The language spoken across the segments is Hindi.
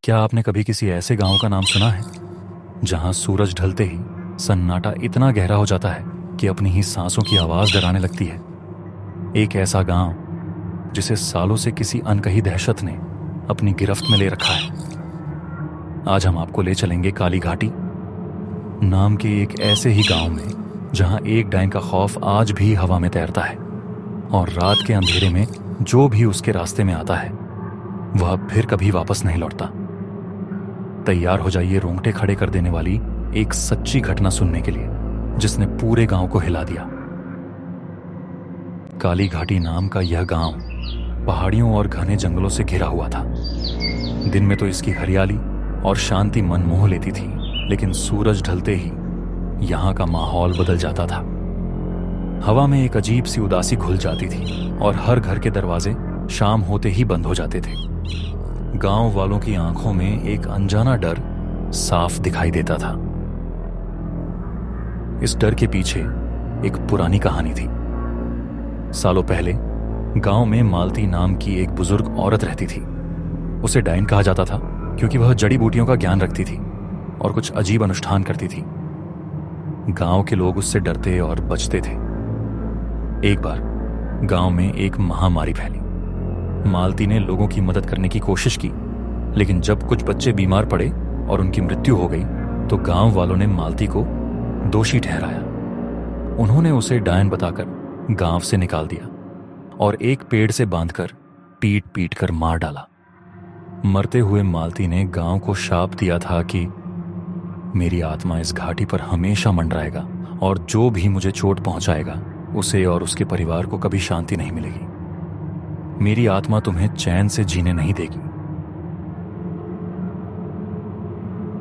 क्या आपने कभी किसी ऐसे गांव का नाम सुना है जहां सूरज ढलते ही सन्नाटा इतना गहरा हो जाता है कि अपनी ही सांसों की आवाज डराने लगती है। एक ऐसा गांव जिसे सालों से किसी अनकही दहशत ने अपनी गिरफ्त में ले रखा है। आज हम आपको ले चलेंगे काली घाटी नाम के एक ऐसे ही गांव में जहां एक डायन का खौफ आज भी हवा में तैरता है और रात के अंधेरे में जो भी उसके रास्ते में आता है वह फिर कभी वापस नहीं लौटता। तैयार हो जाइए रोंगटे खड़े कर देने वाली एक सच्ची घटना सुनने के लिए जिसने पूरे गांव को हिला दिया। काली घाटी नाम का यह गांव पहाड़ियों और घने जंगलों से घिरा हुआ था। दिन में तो इसकी हरियाली और शांति मन मोह लेती थी, लेकिन सूरज ढलते ही यहां का माहौल बदल जाता था। हवा में एक अजीब सी उदासी घुल जाती थी और हर घर के दरवाजे शाम होते ही बंद हो जाते थे। गांव वालों की आंखों में एक अनजाना डर साफ दिखाई देता था। इस डर के पीछे एक पुरानी कहानी थी। सालों पहले गांव में मालती नाम की एक बुजुर्ग औरत रहती थी। उसे डायन कहा जाता था क्योंकि वह जड़ी बूटियों का ज्ञान रखती थी और कुछ अजीब अनुष्ठान करती थी। गांव के लोग उससे डरते और बचते थे। एक बार गांव में एक महामारी फैली। मालती ने लोगों की मदद करने की कोशिश की, लेकिन जब कुछ बच्चे बीमार पड़े और उनकी मृत्यु हो गई तो गांव वालों ने मालती को दोषी ठहराया। उन्होंने उसे डायन बताकर गांव से निकाल दिया और एक पेड़ से बांधकर पीट पीट कर मार डाला। मरते हुए मालती ने गांव को शाप दिया था कि मेरी आत्मा इस घाटी पर हमेशा मंडराएगा और जो भी मुझे चोट पहुंचाएगा उसे और उसके परिवार को कभी शांति नहीं मिलेगी। मेरी आत्मा तुम्हें चैन से जीने नहीं देगी।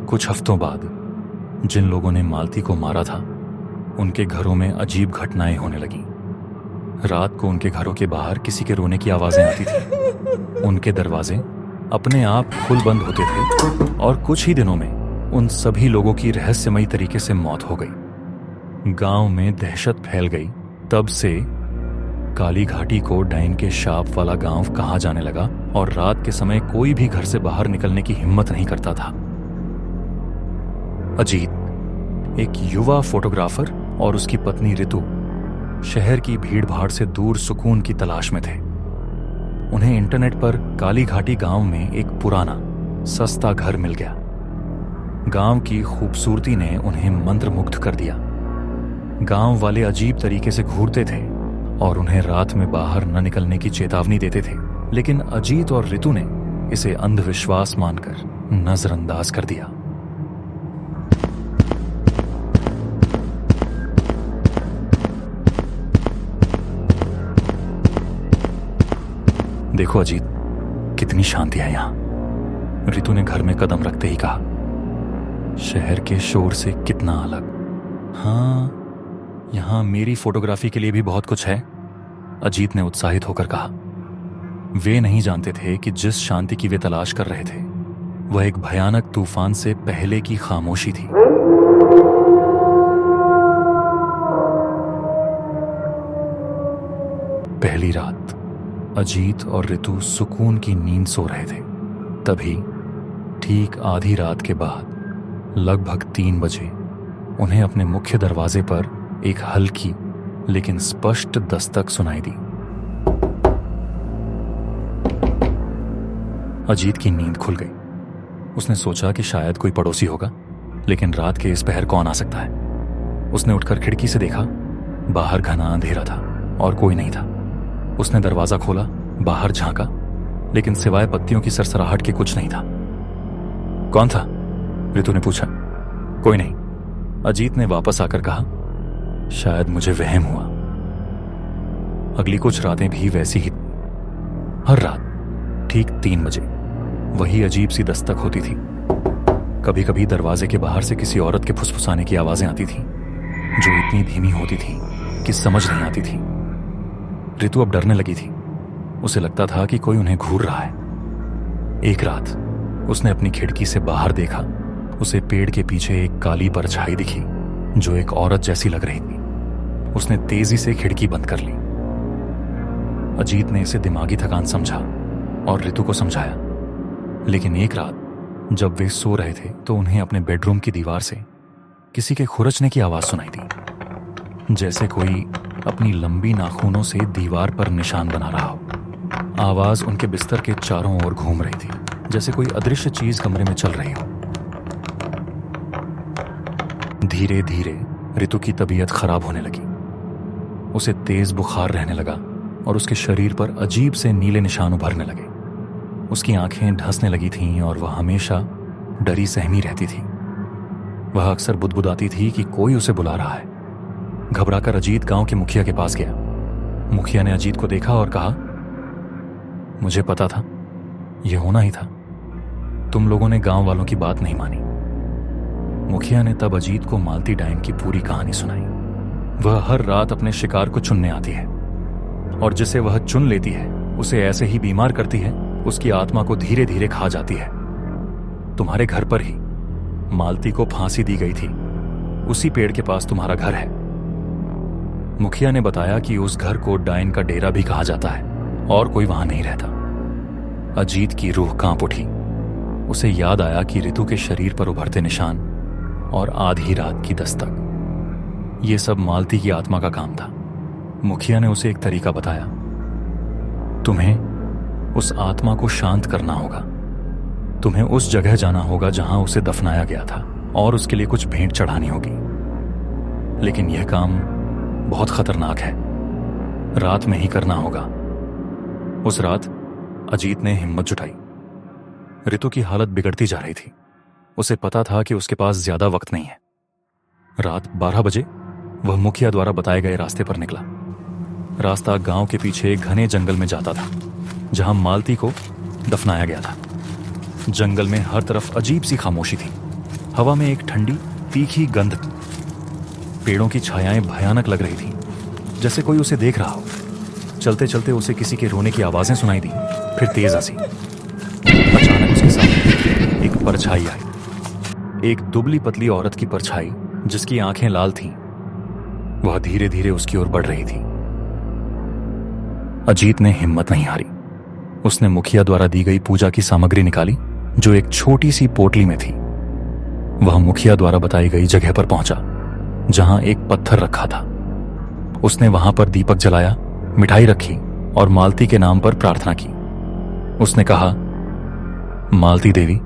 कुछ हफ्तों बाद जिन लोगों ने मालती को मारा था उनके घरों में अजीब घटनाएं होने लगी। रात को उनके घरों के बाहर किसी के रोने की आवाजें आती थी। उनके दरवाजे अपने आप खुल बंद होते थे और कुछ ही दिनों में उन सभी लोगों की रहस्यमयी तरीके से मौत हो गई। गांव में दहशत फैल गई। तब से काली घाटी को डायन के शाप वाला गांव कहा जाने लगा और रात के समय कोई भी घर से बाहर निकलने की हिम्मत नहीं करता था। अजीत, एक युवा फोटोग्राफर, और उसकी पत्नी ऋतु शहर की भीड़-भाड़ से दूर सुकून की तलाश में थे। उन्हें इंटरनेट पर काली घाटी गांव में एक पुराना सस्ता घर मिल गया। गांव की खूबसूरती ने उन्हें मंत्रमुग्ध कर दिया। गांव वाले अजीब तरीके से घूरते थे और उन्हें रात में बाहर न निकलने की चेतावनी देते थे, लेकिन अजीत और ऋतु ने इसे अंधविश्वास मानकर नजरअंदाज कर दिया। देखो अजीत, कितनी शांति है यहां, ऋतु ने घर में कदम रखते ही कहा। शहर के शोर से कितना अलग। हाँ, यहां मेरी फोटोग्राफी के लिए भी बहुत कुछ है, अजीत ने उत्साहित होकर कहा। वे नहीं जानते थे कि जिस शांति की वे तलाश कर रहे थे वह एक भयानक तूफान से पहले की खामोशी थी। पहली रात अजीत और ऋतु सुकून की नींद सो रहे थे। तभी ठीक आधी रात के बाद लगभग 3 बजे उन्हें अपने मुख्य दरवाजे पर एक हल्की लेकिन स्पष्ट दस्तक सुनाई दी। अजीत की नींद खुल गई। उसने सोचा कि शायद कोई पड़ोसी होगा, लेकिन रात के इस पहर कौन आ सकता है। उसने उठकर खिड़की से देखा। बाहर घना अंधेरा था और कोई नहीं था। उसने दरवाजा खोला, बाहर झांका, लेकिन सिवाय पत्तियों की सरसराहट के कुछ नहीं था। कौन था? ऋतु ने पूछा। कोई नहीं, अजीत ने वापस आकर कहा। शायद मुझे वहम हुआ। अगली कुछ रातें भी वैसी ही। हर रात ठीक 3 बजे वही अजीब सी दस्तक होती थी। कभी कभी दरवाजे के बाहर से किसी औरत के फुसफुसाने की आवाजें आती थी जो इतनी धीमी होती थी कि समझ नहीं आती थी। ऋतु अब डरने लगी थी। उसे लगता था कि कोई उन्हें घूर रहा है। एक रात उसने अपनी खिड़की से बाहर देखा। उसे पेड़ के पीछे एक काली परछाई दिखी जो एक औरत जैसी लग रही थी। उसने तेजी से खिड़की बंद कर ली। अजीत ने इसे दिमागी थकान समझा और ऋतु को समझाया, लेकिन एक रात जब वे सो रहे थे तो उन्हें अपने बेडरूम की दीवार से किसी के खुरचने की आवाज सुनाई दी, जैसे कोई अपनी लंबी नाखूनों से दीवार पर निशान बना रहा हो। आवाज उनके बिस्तर के चारों ओर घूम रही थी, जैसे कोई अदृश्य चीज कमरे में चल रही हो। धीरे धीरे ऋतु की तबीयत खराब होने लगी। उसे तेज बुखार रहने लगा और उसके शरीर पर अजीब से नीले निशान उभरने लगे। उसकी आंखें ढंसने लगी थीं और वह हमेशा डरी सहमी रहती थी। वह अक्सर बुदबुदाती थी कि कोई उसे बुला रहा है। घबराकर अजीत गांव के मुखिया के पास गया। मुखिया ने अजीत को देखा और कहा, मुझे पता था, यह होना ही था। तुम लोगों ने गांव वालों की बात नहीं मानी। मुखिया ने तब अजीत को मालती डाइन की पूरी कहानी सुनाई। वह हर रात अपने शिकार को चुनने आती है और जिसे वह चुन लेती है उसे ऐसे ही बीमार करती है, उसकी आत्मा को धीरे धीरे खा जाती है। तुम्हारे घर पर ही मालती को फांसी दी गई थी। उसी पेड़ के पास तुम्हारा घर है। मुखिया ने बताया कि उस घर को डाइन का डेरा भी कहा जाता है और कोई वहां नहीं रहता। अजीत की रूह कांप उठी। उसे याद आया कि ऋतु के शरीर पर उभरते निशान और आधी रात की दस्तक, ये सब मालती की आत्मा का काम था। मुखिया ने उसे एक तरीका बताया। तुम्हें उस आत्मा को शांत करना होगा। तुम्हें उस जगह जाना होगा जहां उसे दफनाया गया था और उसके लिए कुछ भेंट चढ़ानी होगी। लेकिन यह काम बहुत खतरनाक है। रात में ही करना होगा। उस रात अजीत ने हिम्मत जुटाई। ऋतु की हालत बिगड़ती जा रही थी। उसे पता था कि उसके पास ज्यादा वक्त नहीं है। रात 12 बजे वह मुखिया द्वारा बताए गए रास्ते पर निकला। रास्ता गांव के पीछे घने जंगल में जाता था जहां मालती को दफनाया गया था। जंगल में हर तरफ अजीब सी खामोशी थी। हवा में एक ठंडी तीखी गंध। पेड़ों की छायाएं भयानक लग रही थी, जैसे कोई उसे देख रहा हो। चलते चलते उसे किसी के रोने की आवाजें सुनाई दी, फिर तेज हंसी। अचानक उसके सामने एक परछाई आई, एक दुबली पतली औरत की परछाई जिसकी आंखें लाल थीं। वह धीरे धीरे उसकी ओर बढ़ रही थी। अजीत ने हिम्मत नहीं हारी। उसने मुखिया द्वारा दी गई पूजा की सामग्री निकाली जो एक छोटी सी पोटली में थी। वह मुखिया द्वारा बताई गई जगह पर पहुंचा जहां एक पत्थर रखा था। उसने वहां पर दीपक जलाया, मिठाई रखी और मालती के नाम पर प्रार्थना की। उसने कहा, मालती देवी,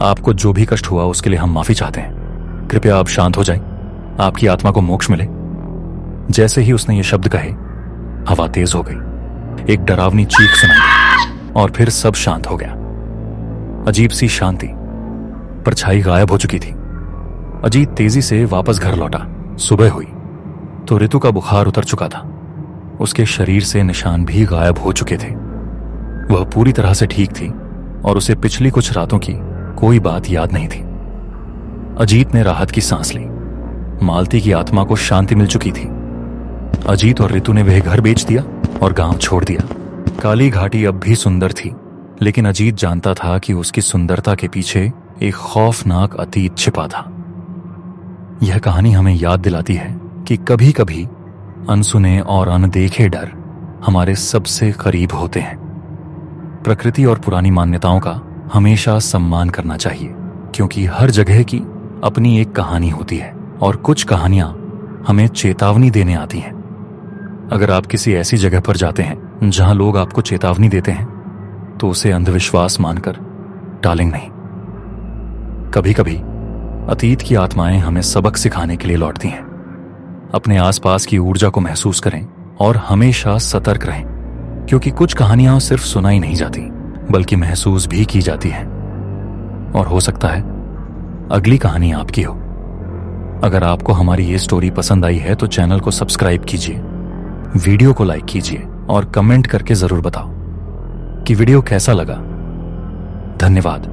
आपको जो भी कष्ट हुआ उसके लिए हम माफी चाहते हैं। कृपया आप शांत हो जाएं, आपकी आत्मा को मोक्ष मिले। जैसे ही उसने ये शब्द कहे, हवा तेज हो गई। एक डरावनी चीख सुनाई और फिर सब शांत हो गया। अजीब सी शांति। परछाई गायब हो चुकी थी। अजीत तेजी से वापस घर लौटा। सुबह हुई तो ऋतु का बुखार उतर चुका था। उसके शरीर से निशान भी गायब हो चुके थे। वह पूरी तरह से ठीक थी और उसे पिछली कुछ रातों की कोई बात याद नहीं थी। अजीत ने राहत की सांस ली। मालती की आत्मा को शांति मिल चुकी थी। अजीत और ऋतु ने वह घर बेच दिया और गांव छोड़ दिया। काली घाटी अब भी सुंदर थी, लेकिन अजीत जानता था कि उसकी सुंदरता के पीछे एक खौफनाक अतीत छिपा था। यह कहानी हमें याद दिलाती है कि कभी कभी अनसुने और अनदेखे डर हमारे सबसे करीब होते हैं। प्रकृति और पुरानी मान्यताओं का हमेशा सम्मान करना चाहिए, क्योंकि हर जगह की अपनी एक कहानी होती है और कुछ कहानियां हमें चेतावनी देने आती हैं। अगर आप किसी ऐसी जगह पर जाते हैं जहां लोग आपको चेतावनी देते हैं तो उसे अंधविश्वास मानकर टालें नहीं। कभी कभी अतीत की आत्माएं हमें सबक सिखाने के लिए लौटती हैं। अपने आसपास की ऊर्जा को महसूस करें और हमेशा सतर्क रहें, क्योंकि कुछ कहानियां सिर्फ सुनाई नहीं जाती बल्कि महसूस भी की जाती हैं। और हो सकता है अगली कहानी आपकी हो। अगर आपको हमारी ये स्टोरी पसंद आई है तो चैनल को सब्सक्राइब कीजिए, वीडियो को लाइक कीजिए और कमेंट करके जरूर बताओ कि वीडियो कैसा लगा। धन्यवाद।